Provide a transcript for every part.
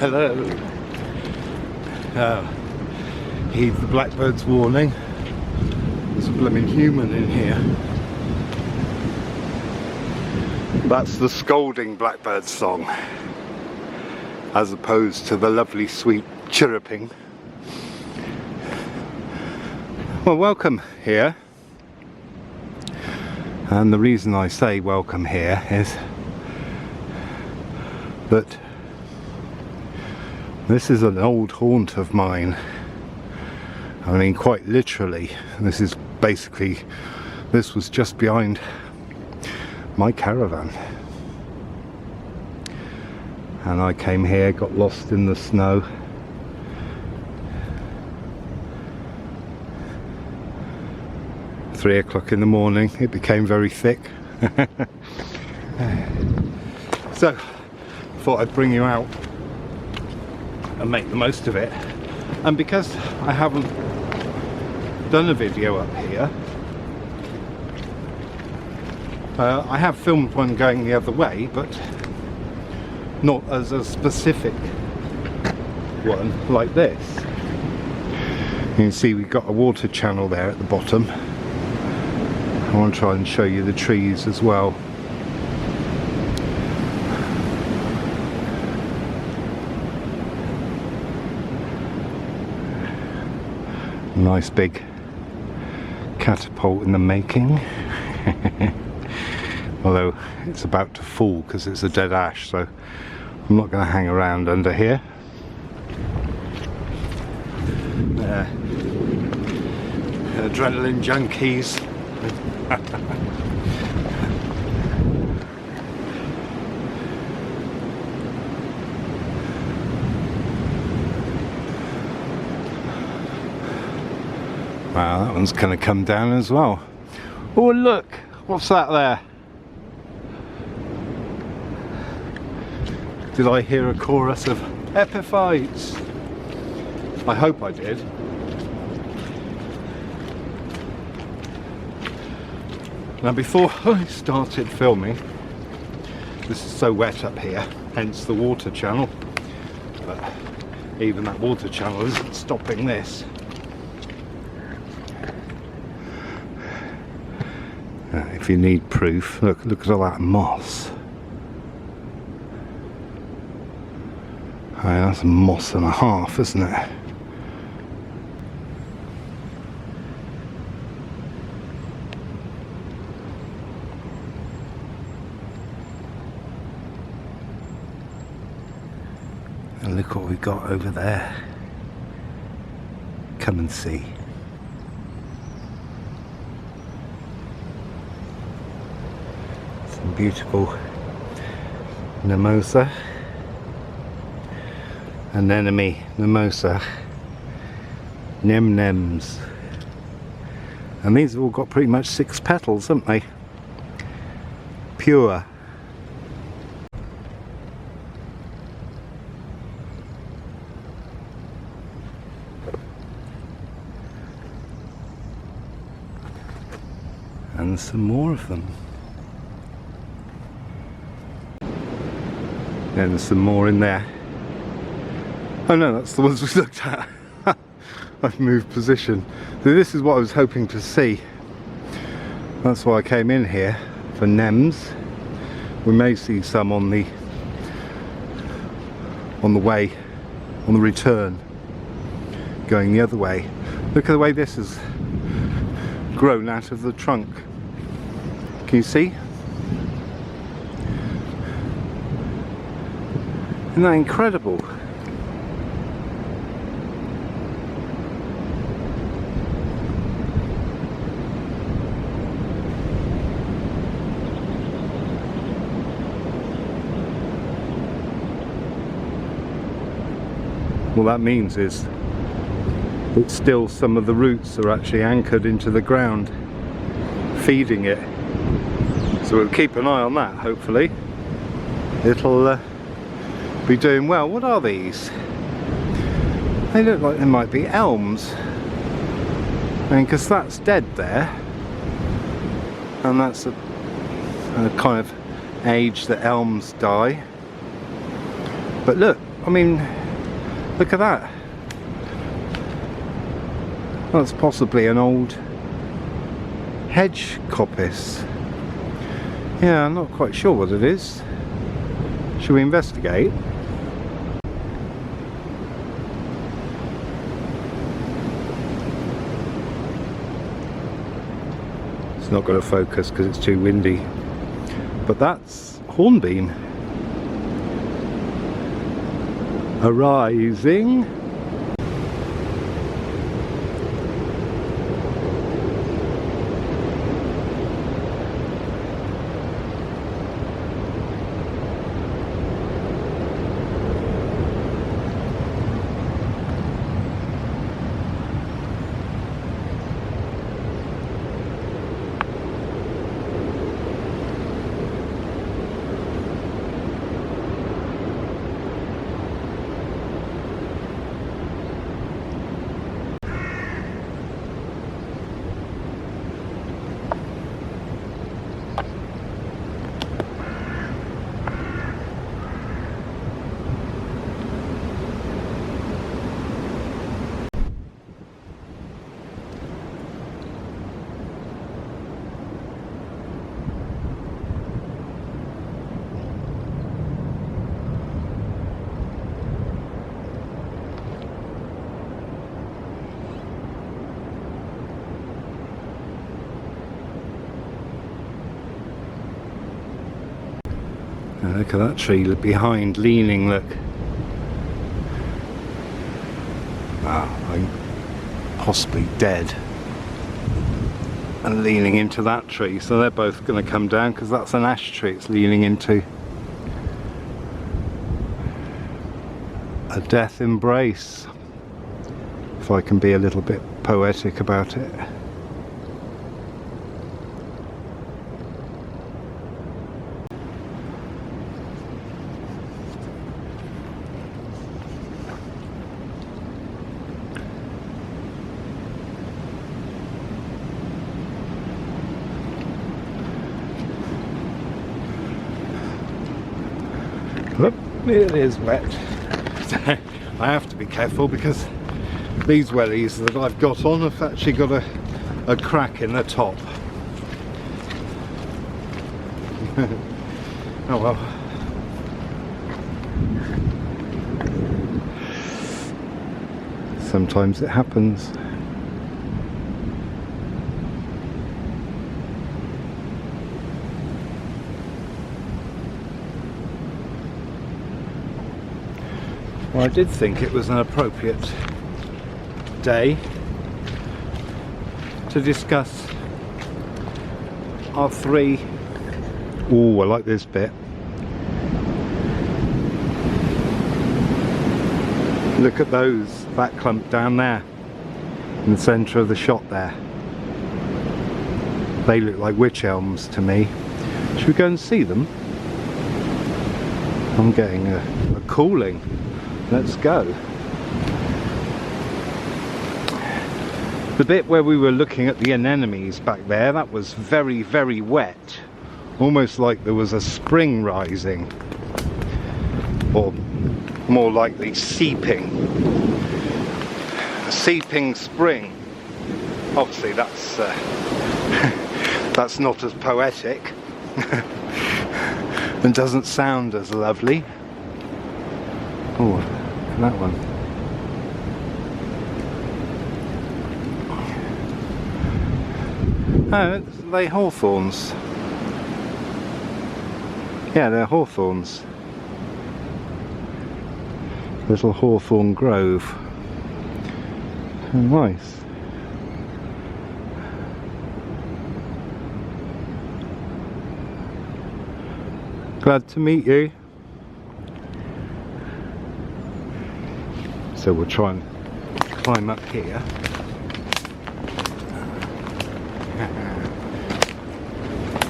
Hello. Heed the blackbird's warning. There's a blooming human in here. That's the scolding blackbird song, as opposed to the lovely sweet chirruping. Well, welcome here. And the reason I say welcome here is that this is an old haunt of mine. I mean, quite literally, this was just behind my caravan. And I came here, got lost in the snow. Three o'clock in the morning, it became very thick. So, thought I'd bring you out and make the most of it. And because I haven't done a video up here, I have filmed one going the other way, but not as a specific one like this. You can see we've got a water channel there at the bottom. I want to try and show you the trees as well. Nice big catapult in the making. Although it's about to fall because it's a dead ash, so I'm not going to hang around under here. Adrenaline junkies. Wow, that one's going to come down as well. Oh look, what's that there? Did I hear a chorus of epiphytes? I hope I did. Now before I started filming, this is so wet up here, hence the water channel, but even that water channel isn't stopping this. If you need proof, look at all that moss. That's a moss and a half, isn't it? And look what we've got over there. Come and see. Some beautiful mimosa. Anemone mimosa. Nem-nems. And these have all got pretty much 6 petals, haven't they? Pure. And some more of them. And there's some more in there. Oh no, that's the ones we looked at. I've moved position. So this is what I was hoping to see. That's why I came in here, for nems. We may see some on the way, on the return, going the other way. Look at the way this has grown out of the trunk. Can you see? Isn't that incredible? What that means is that still some of the roots are actually anchored into the ground, feeding it. So we'll keep an eye on that, hopefully. It'll be doing well. What are these? They look like they might be elms. And because that's dead there, and that's a kind of age that elms die. But look, I mean, look at that. That's possibly an old hedge coppice. Yeah, I'm not quite sure what it is. Should we investigate? It's not going to focus because it's too windy. But that's hornbeam. Arising. Now look at that tree behind, leaning, look. Ah, I'm possibly dead. And leaning into that tree, so they're both going to come down because that's an ash tree it's leaning into. A death embrace, if I can be a little bit poetic about it. Look, it is wet. I have to be careful because these wellies that I've got on have actually got a crack in the top. Oh well. Sometimes it happens. Well, I did think it was an appropriate day to discuss our three. Oh, I like this bit. Look at those, that clump down there in the centre of the shot there. They look like wych elms to me. Should we go and see them? I'm getting a calling. Let's go. The bit where we were looking at the anemones back there, that was very, very wet. Almost like there was a spring rising. Or more likely seeping. A seeping spring. Obviously that's that's not as poetic. And doesn't sound as lovely. Oh, that one. Oh, they're hawthorns. Yeah, they're hawthorns. Little hawthorn grove. Oh, nice. Glad to meet you. So we'll try and climb up here.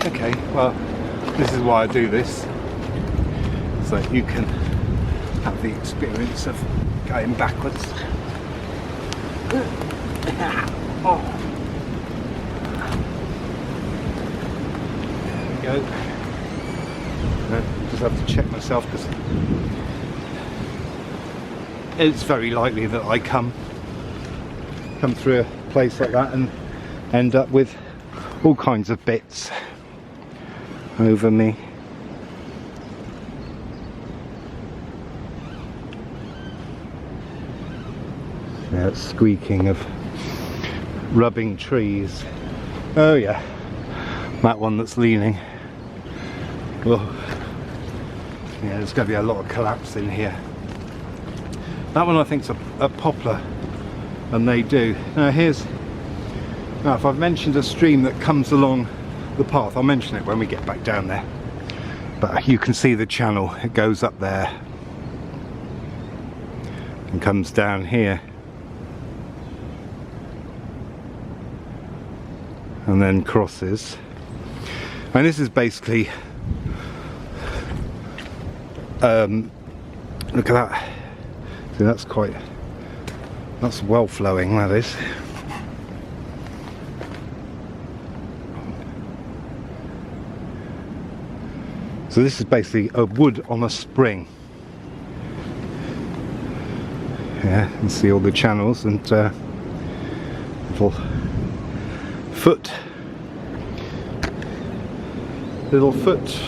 Okay, well, this is why I do this, so you can have the experience of going backwards. Oh. There we go. Just have to check myself because it's very likely that I come through a place like that and end up with all kinds of bits over me. Yeah, it's squeaking of rubbing trees. Oh yeah, that one that's leaning. Oh, yeah, there's going to be a lot of collapse in here. That one I think's a poplar, and they do. Now if I've mentioned a stream that comes along the path, I'll mention it when we get back down there. But you can see the channel, it goes up there and comes down here. And then crosses. And this is basically, look at that. See, that's well flowing, that is. So this is basically a wood on a spring. Yeah, you can see all the channels and little foot,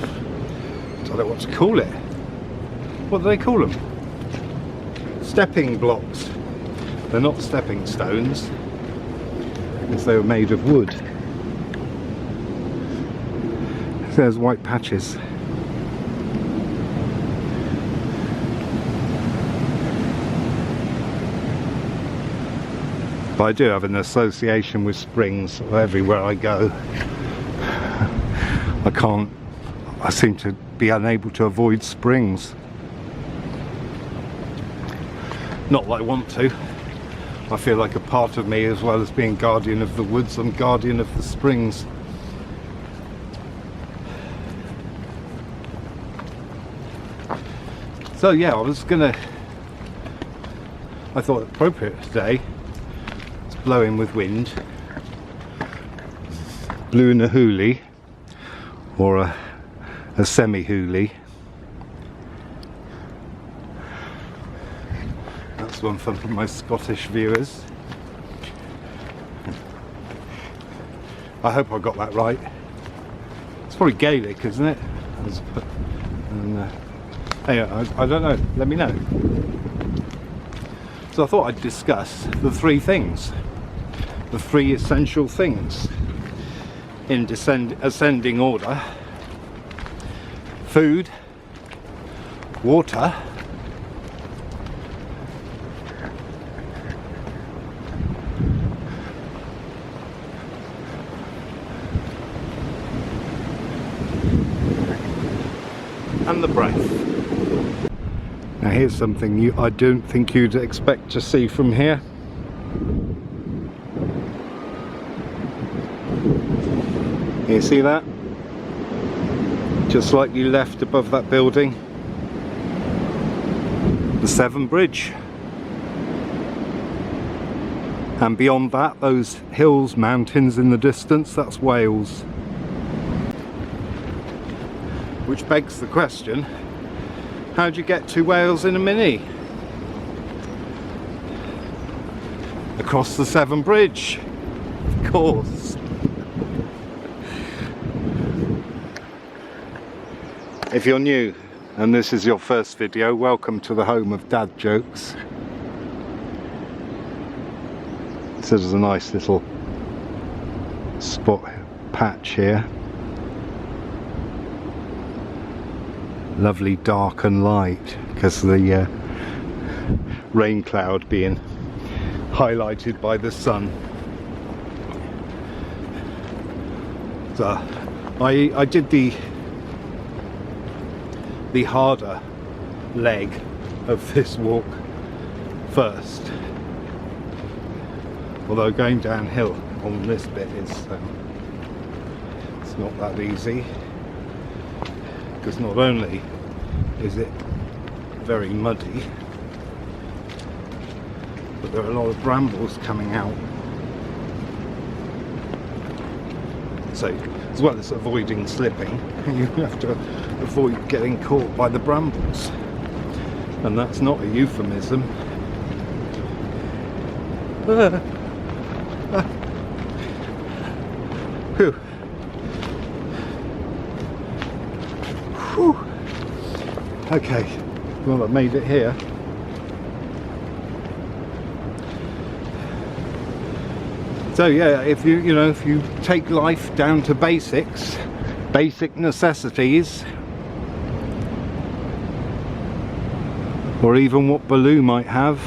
I don't know what to call it. What do they call them? Stepping blocks. They're not stepping stones, because they were made of wood. There's white patches. But I do have an association with springs everywhere I go. I seem to be unable to avoid springs. Not that I want to. I feel like a part of me, as well as being guardian of the woods, I'm guardian of the springs. So yeah, I thought appropriate today. It's blowing with wind. Blew in a hoolie, or a semi-hoolie. That's one for my Scottish viewers. I hope I got that right. It's probably Gaelic, isn't it? And, hey, I don't know, let me know. So I thought I'd discuss the three things, the three essential things in ascending order: food, water, and the breath. Now here's something I don't think you'd expect to see from here. You see that? Just slightly left above that building. The Severn Bridge. And beyond that, those hills, mountains in the distance, that's Wales. Which begs the question, how do you get to Wales in a Mini? Across the Severn Bridge, of course. If you're new and this is your first video, welcome to the home of dad jokes. So there's a nice little spot patch here. Lovely dark and light because of the rain cloud being highlighted by the sun. So I did the harder leg of this walk first, although going downhill on this bit is it's not that easy, because not only is it very muddy, but there are a lot of brambles coming out. So as well as avoiding slipping, you have to avoid getting caught by the brambles. And that's not a euphemism. Whew. Whew. Okay, well, I've made it here. So yeah, if you take life down to basics, basic necessities, or even what Baloo might have,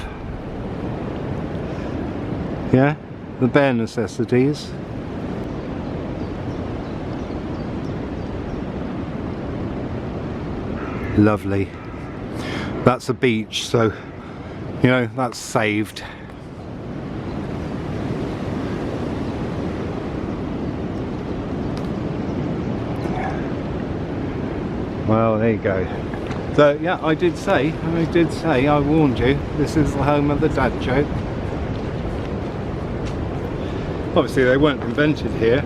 yeah, the bare necessities. Lovely. That's a beach, so you know that's saved. Well, there you go. So yeah, I did say, I warned you, this is the home of the dad joke. Obviously they weren't invented here.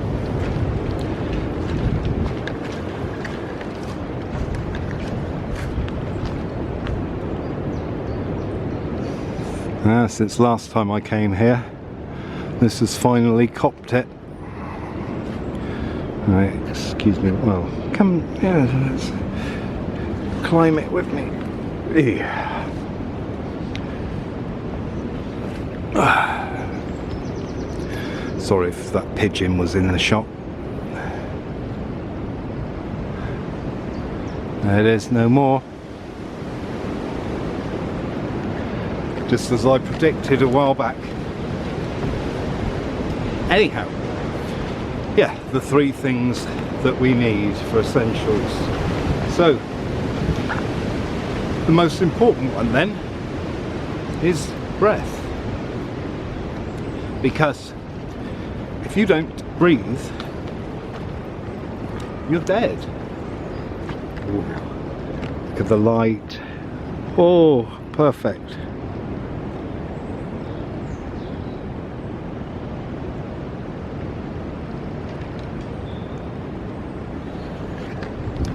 Since last time I came here, this has finally copped it. Right, excuse me, well, come, yeah, let's climb it with me. Yeah. Sorry if that pigeon was in the shot. There it is, no more. Just as I predicted a while back. Anyhow, yeah, the three things that we need for essentials. So, the most important one then is breath. Because if you don't breathe, you're dead. Ooh. Look at the light. Oh, perfect.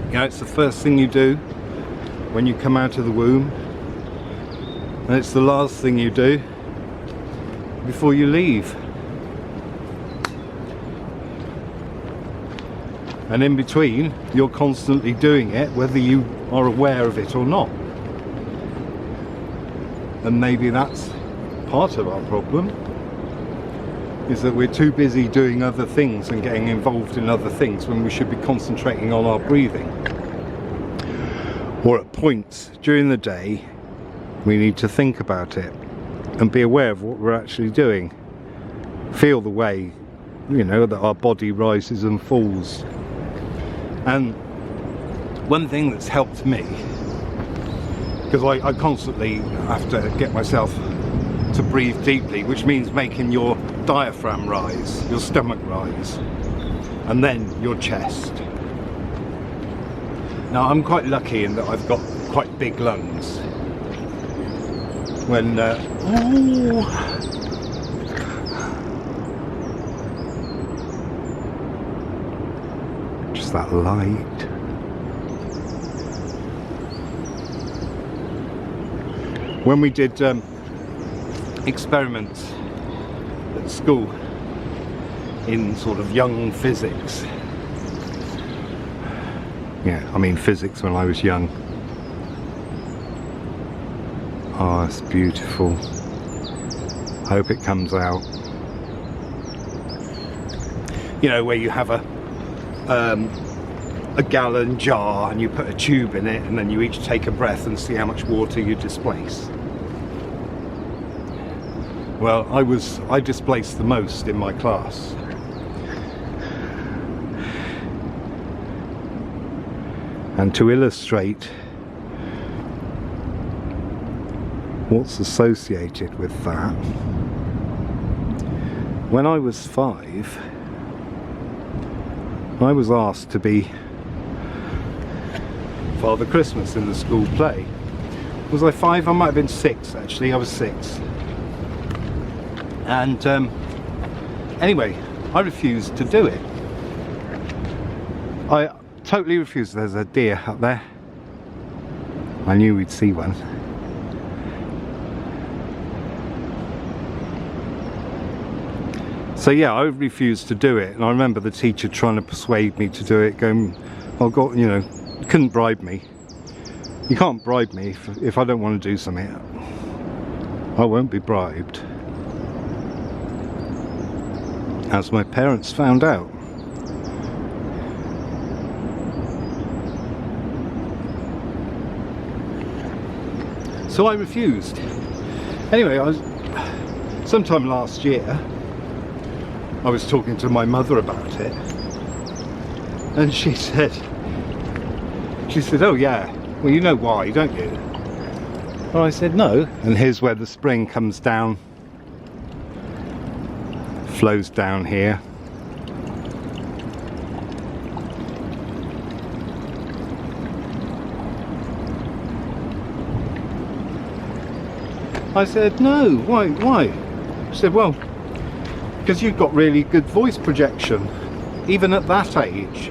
You know, it's the first thing you do when you come out of the womb, and it's the last thing you do before you leave. And in between, you're constantly doing it, whether you are aware of it or not. And maybe that's part of our problem, is that we're too busy doing other things and getting involved in other things when we should be concentrating on our breathing. Or at points during the day, we need to think about it and be aware of what we're actually doing. Feel the way, you know, that our body rises and falls. And one thing that's helped me, because I constantly have to get myself to breathe deeply, which means making your diaphragm rise, your stomach rise, and then your chest. Now I'm quite lucky in that I've got quite big lungs. When just that light. When we did experiments at school in sort of young physics. Yeah, I mean physics when I was young. Oh, it's beautiful. I hope it comes out. You know, where you have a gallon jar and you put a tube in it and then you each take a breath and see how much water you displace. Well, I displaced the most in my class. And to illustrate what's associated with that, when I was 5, I was asked to be Father Christmas in the school play. Was I 5? I might have been 6 actually, I was 6. And anyway, I refused to do it. I totally refused. There's a deer up there. I knew we'd see one. So yeah, I refused to do it, and I remember the teacher trying to persuade me to do it, going, "Oh God, you know, you couldn't bribe me. You can't bribe me if I don't want to do something. I won't be bribed." As my parents found out. So I refused. Anyway, sometime last year, I was talking to my mother about it, and she said, "Oh yeah, well you know why, don't you?" Well, I said no. And here's where the spring comes down, flows down here. I said, "No, why?" She said, "Well, because you've got really good voice projection, even at that age."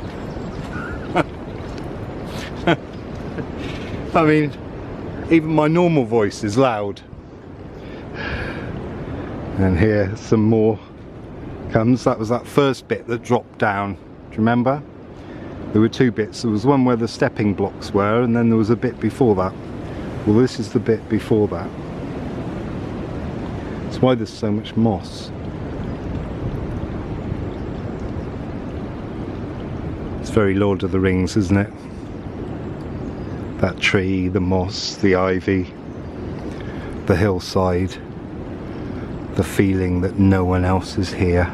I mean, even my normal voice is loud. And here some more comes. That was that first bit that dropped down. Do you remember? There were two bits. There was one where the stepping blocks were, and then there was a bit before that. Well, this is the bit before that. That's why there's so much moss. It's very Lord of the Rings, isn't it? That tree, the moss, the ivy, the hillside, the feeling that no one else is here.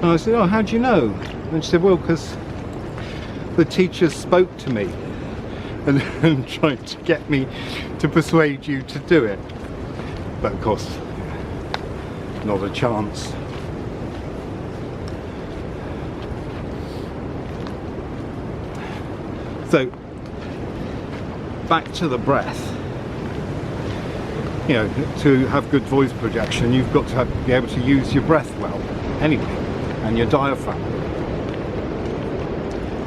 And I said, "Oh, how do you know?" And she said, "Well, because the teacher spoke to me and tried to get me to persuade you to do it." But of course, not a chance. So, back to the breath. You know, to have good voice projection, you've got to be able to use your breath well, anyway, and your diaphragm.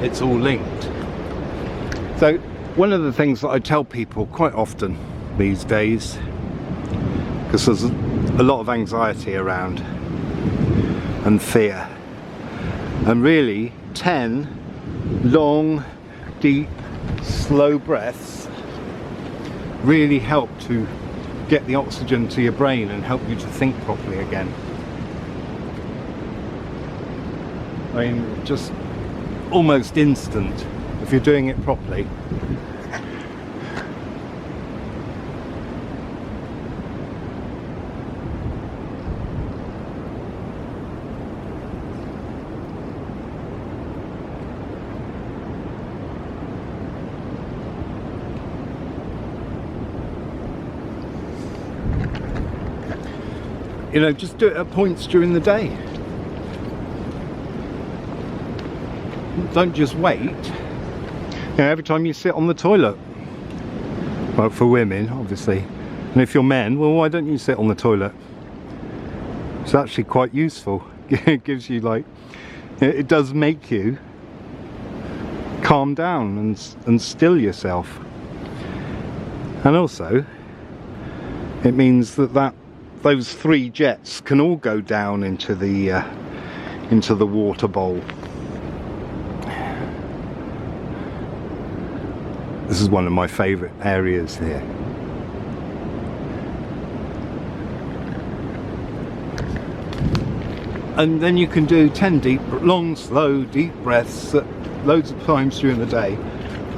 It's all linked. So, one of the things that I tell people quite often these days, because there's a lot of anxiety around and fear, and really 10 long, deep, slow breaths really help to get the oxygen to your brain and help you to think properly again. I mean, just almost instant if you're doing it properly. You know, just do it at points during the day. Don't just wait. You know, every time you sit on the toilet. Well, for women, obviously. And if you're men, well, why don't you sit on the toilet? It's actually quite useful. It gives you, like, it does make you calm down and still yourself. And also, it means that those 3 jets can all go down into the water bowl. This is one of my favourite areas here. And then you can do 10 deep, long, slow, deep breaths loads of times during the day,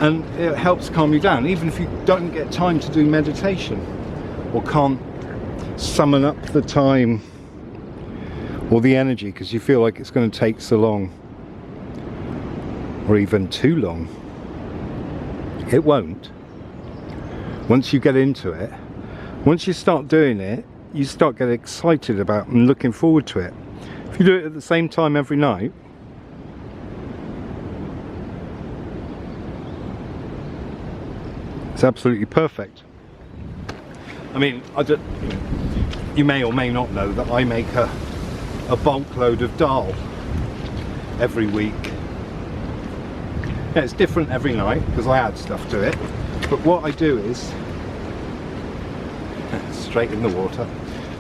and it helps calm you down, even if you don't get time to do meditation or can't summon up the time or the energy because you feel like it's going to take so long or even too long. It won't. Once you get into it, once you start doing it, you start getting excited about and looking forward to it. If you do it at the same time every night, it's absolutely perfect. I mean, you may or may not know that I make a bulk load of dal every week. Yeah, it's different every night because I add stuff to it. But what I do is straight in the water.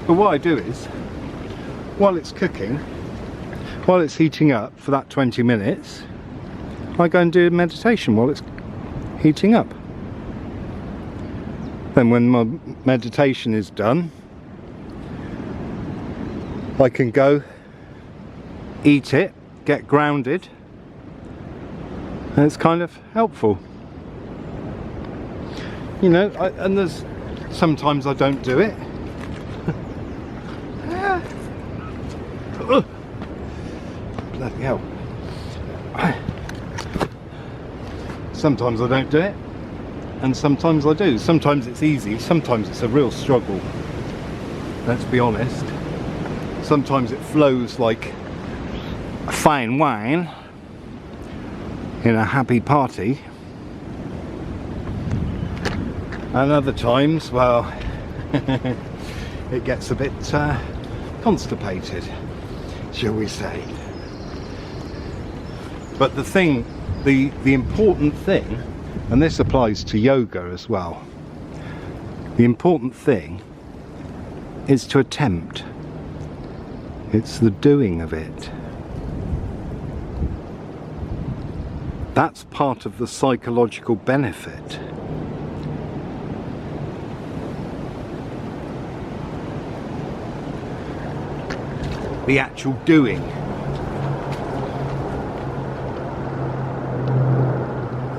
But what I do is, while it's cooking, while it's heating up for that 20 minutes, I go and do meditation while it's heating up. Then when my meditation is done, I can go eat it, get grounded, and it's kind of helpful. You know, and there's sometimes I don't do it. Bloody hell. Sometimes I don't do it, and sometimes I do. Sometimes it's easy, sometimes it's a real struggle. Let's be honest. Sometimes it flows like a fine wine in a happy party. And other times, well, it gets a bit constipated, shall we say. But the thing, the important thing, and this applies to yoga as well, the important thing is to attempt. It's the doing of it. That's part of the psychological benefit. The actual doing.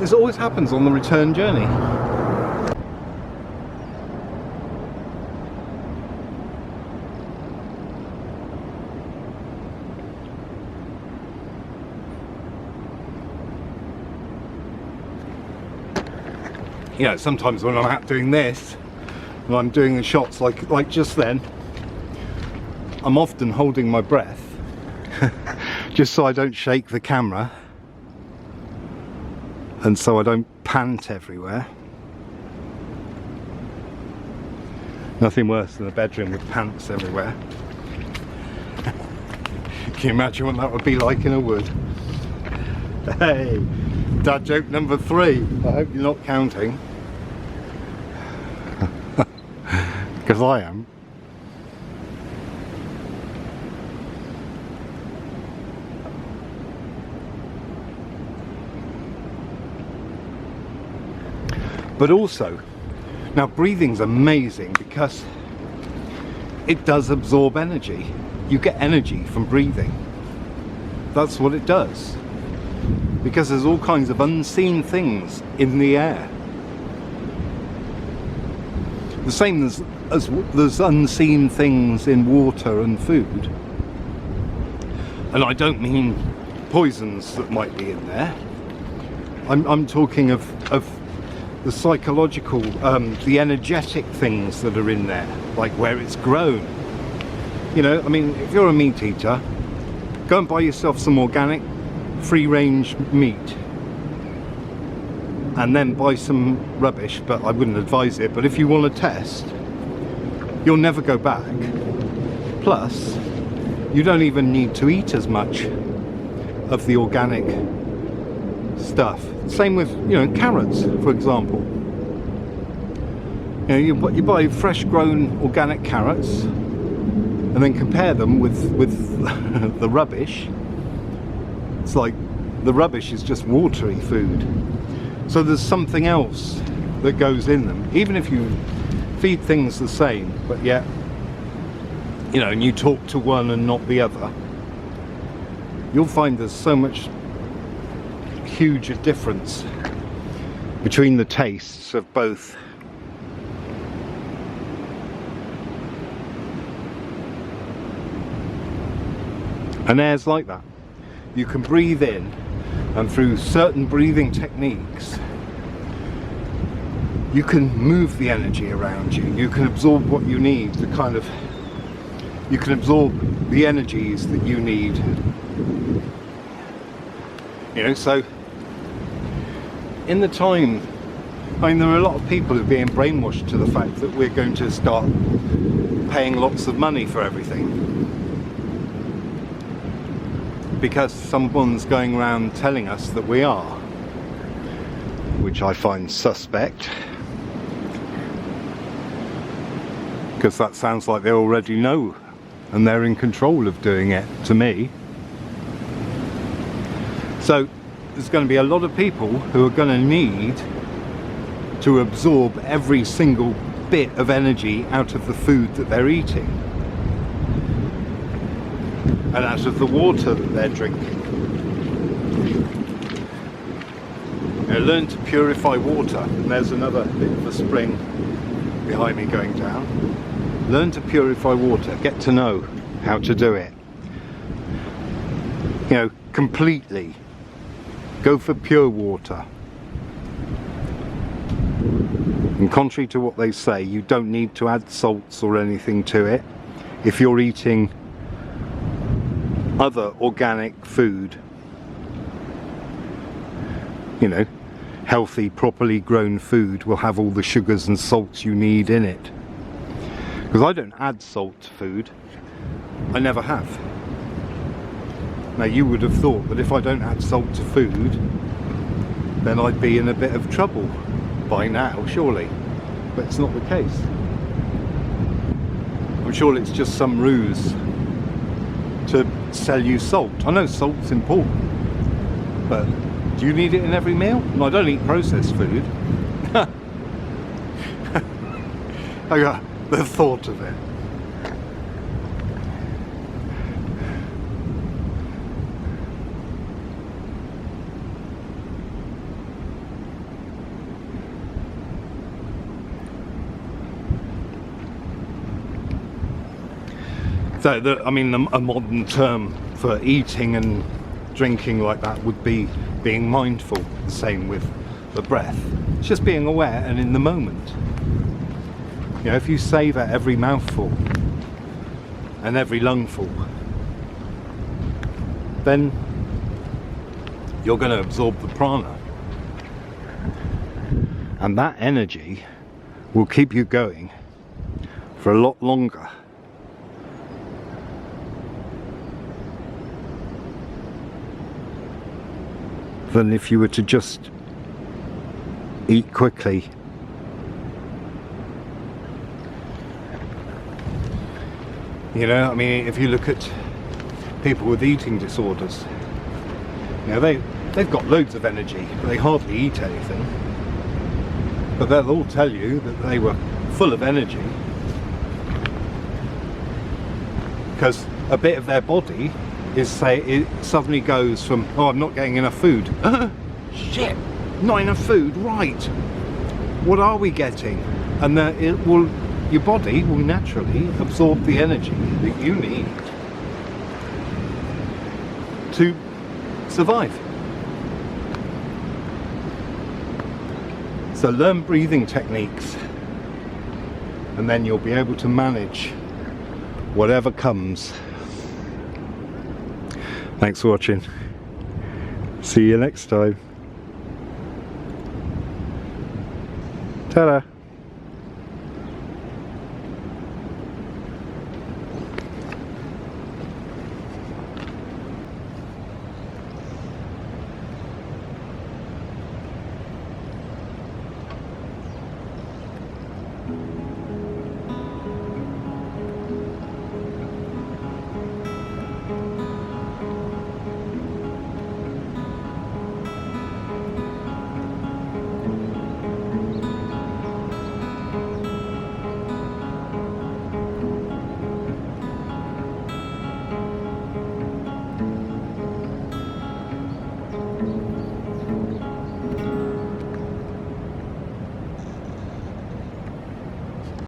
This always happens on the return journey. You know, sometimes when I'm out doing this, and I'm doing the shots like just then, I'm often holding my breath just so I don't shake the camera and so I don't pant everywhere. Nothing worse than a bedroom with pants everywhere. Can you imagine what that would be like in a wood? Hey, dad joke number 3. I hope you're not counting. Because I am. But also, now breathing's amazing because it does absorb energy. You get energy from breathing. That's what it does. Because there's all kinds of unseen things in the air. The same as there's unseen things in water and food. And I don't mean poisons that might be in there. I'm talking of the psychological, the energetic things that are in there, like where it's grown. You know, I mean, if you're a meat eater, go and buy yourself some organic, free-range meat, and then buy some rubbish, but I wouldn't advise it. But if you want to test, you'll never go back. Plus, you don't even need to eat as much of the organic stuff. Same with, you know, carrots, for example. You know, you buy fresh grown organic carrots and then compare them with the rubbish. It's like the rubbish is just watery food. So there's something else that goes in them. Even if you feed things the same, but yet, you know, and you talk to one and not the other, you'll find there's so much huge difference between the tastes of both. And air's like that. You can breathe in, and through certain breathing techniques you can move the energy around you. You can absorb what you need to kind of, you can absorb the energies that you need. You know, so in the time, I mean, there are a lot of people who are being brainwashed to the fact that we're going to start paying lots of money for everything because someone's going around telling us that we are, which I find suspect. because that sounds like they already know and they're in control of doing it to me. So there's going to be a lot of people who are going to need to absorb every single bit of energy out of the food that they're eating and out of the water that they're drinking. You know, learn to purify water. And there's another bit of a spring behind me going down. Learn to purify water. Get to know how to do it. You know, completely. Go for pure water. And contrary to what they say, you don't need to add salts or anything to it if you're eating other organic food. You know, healthy, properly grown food will have all the sugars and salts you need in it. Because I don't add salt to food. I never have. Now you would have thought that if I don't add salt to food, then I'd be in a bit of trouble by now, surely. But it's not the case. I'm sure it's just some ruse to sell you salt. I know salt's important, but do you need it in every meal? And I don't eat processed food. I got the thought of it. So, a modern term for eating and drinking like that would be being mindful. The same with the breath. It's just being aware and in the moment. You know, if you savour every mouthful and every lungful, then you're going to absorb the prana. And that energy will keep you going for a lot longer than if you were to just eat quickly. You know, I mean, if you look at people with eating disorders, you know, they've got loads of energy, but they hardly eat anything. But they'll all tell you that they were full of energy because a bit of their body is, say, it suddenly goes from, oh, I'm not getting enough food. Shit, not enough food, right. What are we getting? And your body will naturally absorb the energy that you need to survive. So learn breathing techniques and then you'll be able to manage whatever comes. Thanks for watching. See you next time. Ta-da!